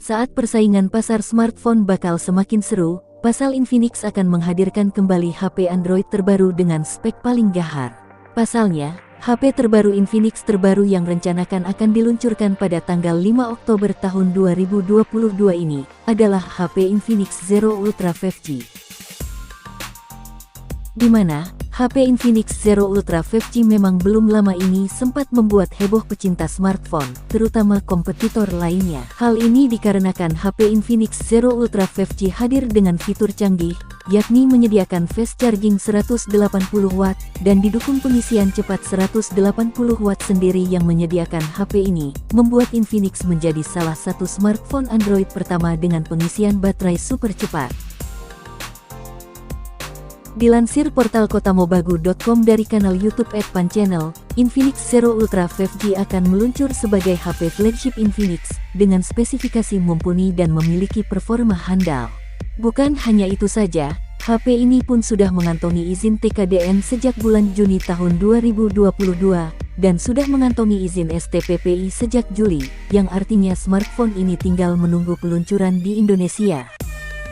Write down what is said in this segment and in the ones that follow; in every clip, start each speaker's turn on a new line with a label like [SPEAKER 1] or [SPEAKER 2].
[SPEAKER 1] Saat persaingan pasar smartphone bakal semakin seru, pasal Infinix akan menghadirkan kembali HP Android terbaru dengan spek paling gahar. Pasalnya, HP terbaru Infinix terbaru yang rencanakan akan diluncurkan pada tanggal 5 Oktober tahun 2022 ini adalah HP Infinix Zero Ultra 5G. Di mana HP Infinix Zero Ultra 5G memang belum lama ini sempat membuat heboh pecinta smartphone, terutama kompetitor lainnya. Hal ini dikarenakan HP Infinix Zero Ultra 5G hadir dengan fitur canggih, yakni menyediakan fast charging 180 Watt dan didukung pengisian cepat 180 Watt sendiri yang menyediakan HP ini, membuat Infinix menjadi salah satu smartphone Android pertama dengan pengisian baterai super cepat. Dilansir portal kotamobagu.com dari kanal YouTube @panchannel, Infinix Zero Ultra 5G akan meluncur sebagai HP flagship Infinix dengan spesifikasi mumpuni dan memiliki performa handal. Bukan hanya itu saja, HP ini pun sudah mengantongi izin TKDN sejak bulan Juni tahun 2022 dan sudah mengantongi izin STPPI sejak Juli, yang artinya smartphone ini tinggal menunggu peluncuran di Indonesia.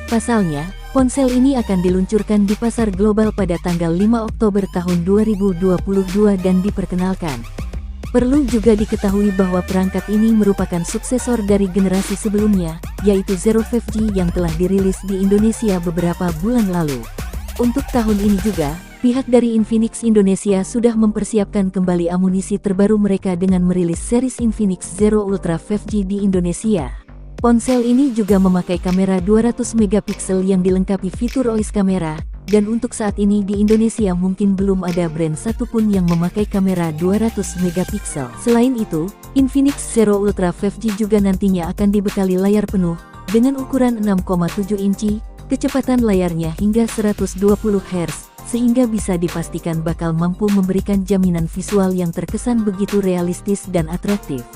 [SPEAKER 1] Pasalnya, ponsel ini akan diluncurkan di pasar global pada tanggal 5 Oktober tahun 2022 dan diperkenalkan. Perlu juga diketahui bahwa perangkat ini merupakan suksesor dari generasi sebelumnya, yaitu Zero 5G yang telah dirilis di Indonesia beberapa bulan lalu. Untuk tahun ini juga, pihak dari Infinix Indonesia sudah mempersiapkan kembali amunisi terbaru mereka dengan merilis series Infinix Zero Ultra 5G di Indonesia. Ponsel ini juga memakai kamera 200 megapiksel yang dilengkapi fitur OIS kamera, dan untuk saat ini di Indonesia mungkin belum ada brand satupun yang memakai kamera 200 megapiksel. Selain itu, Infinix Zero Ultra 5G juga nantinya akan dibekali layar penuh, dengan ukuran 6,7 inci, kecepatan layarnya hingga 120 Hz, sehingga bisa dipastikan bakal mampu memberikan jaminan visual yang terkesan begitu realistis dan atraktif.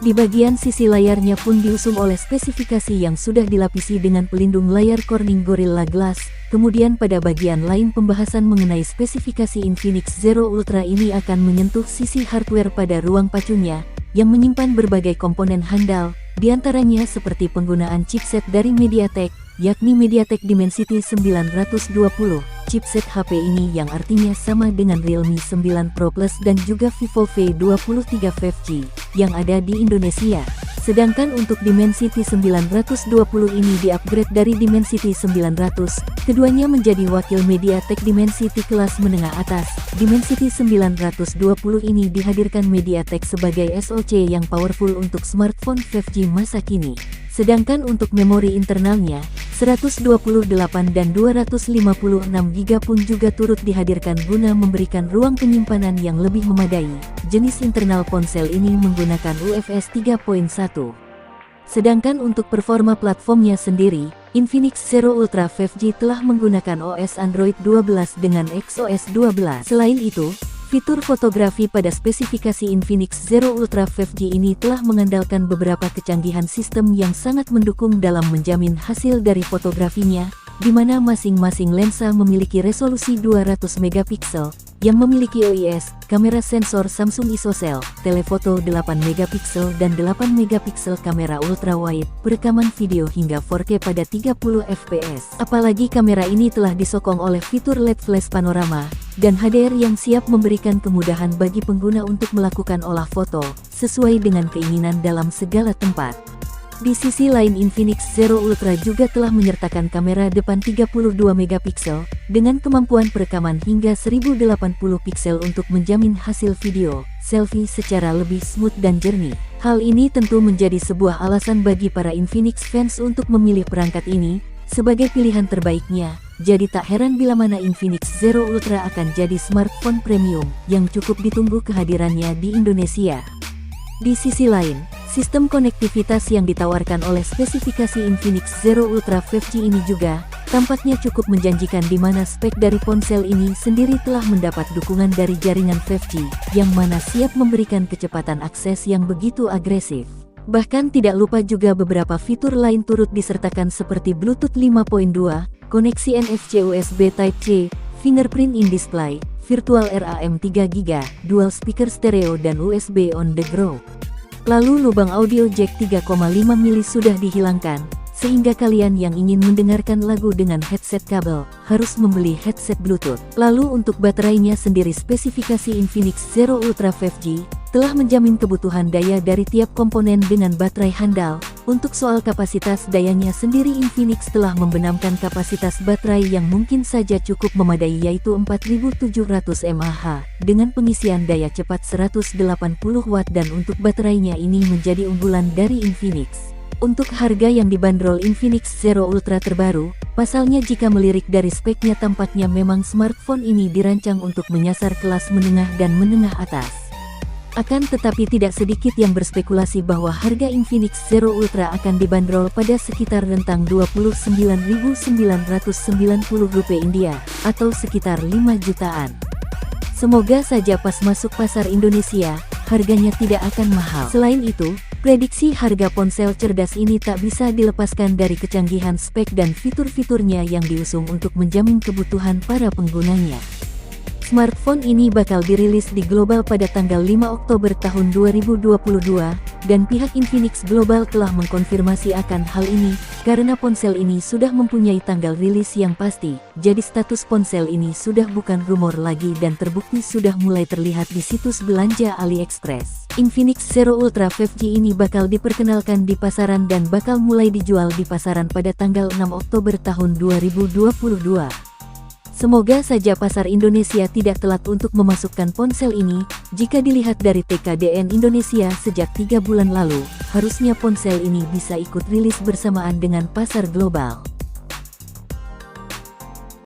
[SPEAKER 1] Di bagian sisi layarnya pun diusung oleh spesifikasi yang sudah dilapisi dengan pelindung layar Corning Gorilla Glass. Kemudian pada bagian lain pembahasan mengenai spesifikasi Infinix Zero Ultra ini akan menyentuh sisi hardware pada ruang pacunya, yang menyimpan berbagai komponen handal, diantaranya seperti penggunaan chipset dari MediaTek, yakni MediaTek Dimensity 920. Chipset HP ini yang artinya sama dengan Realme 9 Pro Plus dan juga Vivo V23 5G yang ada di Indonesia. Sedangkan untuk Dimensity 920 ini di-upgrade dari Dimensity 900, keduanya menjadi wakil MediaTek Dimensity kelas menengah atas. Dimensity 920 ini dihadirkan MediaTek sebagai SoC yang powerful untuk smartphone 5G masa kini. Sedangkan untuk memori internalnya, 128 dan 256 GB pun juga turut dihadirkan guna memberikan ruang penyimpanan yang lebih memadai. Jenis internal ponsel ini menggunakan UFS 3.1. Sedangkan untuk performa platformnya sendiri, Infinix Zero Ultra 5G telah menggunakan OS Android 12 dengan XOS 12. Selain itu, fitur fotografi pada spesifikasi Infinix Zero Ultra 5G ini telah mengandalkan beberapa kecanggihan sistem yang sangat mendukung dalam menjamin hasil dari fotografinya, di mana masing-masing lensa memiliki resolusi 200 megapiksel, yang memiliki OIS, kamera sensor Samsung ISOCELL, telefoto 8 megapiksel dan 8 megapiksel kamera ultrawide, perekaman video hingga 4K pada 30 fps. Apalagi kamera ini telah disokong oleh fitur LED flash panorama, dan HDR yang siap memberikan kemudahan bagi pengguna untuk melakukan olah foto, sesuai dengan keinginan dalam segala tempat. Di sisi lain Infinix Zero Ultra juga telah menyertakan kamera depan 32 megapiksel, dengan kemampuan perekaman hingga 1080 piksel untuk menjamin hasil video, selfie secara lebih smooth dan jernih. Hal ini tentu menjadi sebuah alasan bagi para Infinix fans untuk memilih perangkat ini, sebagai pilihan terbaiknya. Jadi tak heran bila mana Infinix Zero Ultra akan jadi smartphone premium, yang cukup ditunggu kehadirannya di Indonesia. Di sisi lain, sistem konektivitas yang ditawarkan oleh spesifikasi Infinix Zero Ultra 5G ini juga tampaknya cukup menjanjikan di mana spek dari ponsel ini sendiri telah mendapat dukungan dari jaringan 5G, yang mana siap memberikan kecepatan akses yang begitu agresif. Bahkan tidak lupa juga beberapa fitur lain turut disertakan seperti Bluetooth 5.2, koneksi NFC USB Type-C, fingerprint in display, virtual RAM 3GB, dual speaker stereo dan USB on the go. Lalu lubang audio jack 3,5 mili sudah dihilangkan, sehingga kalian yang ingin mendengarkan lagu dengan headset kabel, harus membeli headset Bluetooth. Lalu untuk baterainya sendiri, spesifikasi Infinix Zero Ultra 5G, telah menjamin kebutuhan daya dari tiap komponen dengan baterai handal. Untuk soal kapasitas dayanya sendiri, Infinix telah membenamkan kapasitas baterai yang mungkin saja cukup memadai, yaitu 4700 mAh, dengan pengisian daya cepat 180 Watt, dan untuk baterainya ini menjadi unggulan dari Infinix. Untuk harga yang dibanderol Infinix Zero Ultra terbaru, pasalnya jika melirik dari speknya tampaknya memang smartphone ini dirancang untuk menyasar kelas menengah dan menengah atas. Akan tetapi tidak sedikit yang berspekulasi bahwa harga Infinix Zero Ultra akan dibanderol pada sekitar rentang Rp29.990 India, atau sekitar 5 jutaan. Semoga saja pas masuk pasar Indonesia, harganya tidak akan mahal. Selain itu, prediksi harga ponsel cerdas ini tak bisa dilepaskan dari kecanggihan spek dan fitur-fiturnya yang diusung untuk menjamin kebutuhan para penggunanya. Smartphone ini bakal dirilis di global pada tanggal 5 Oktober tahun 2022, dan pihak Infinix Global telah mengkonfirmasi akan hal ini, karena ponsel ini sudah mempunyai tanggal rilis yang pasti. Jadi status ponsel ini sudah bukan rumor lagi dan terbukti sudah mulai terlihat di situs belanja AliExpress. Infinix Zero Ultra 5G ini bakal diperkenalkan di pasaran dan bakal mulai dijual di pasaran pada tanggal 6 Oktober tahun 2022. Semoga saja pasar Indonesia tidak telat untuk memasukkan ponsel ini. Jika dilihat dari TKDN Indonesia sejak 3 bulan lalu, harusnya ponsel ini bisa ikut rilis bersamaan dengan pasar global.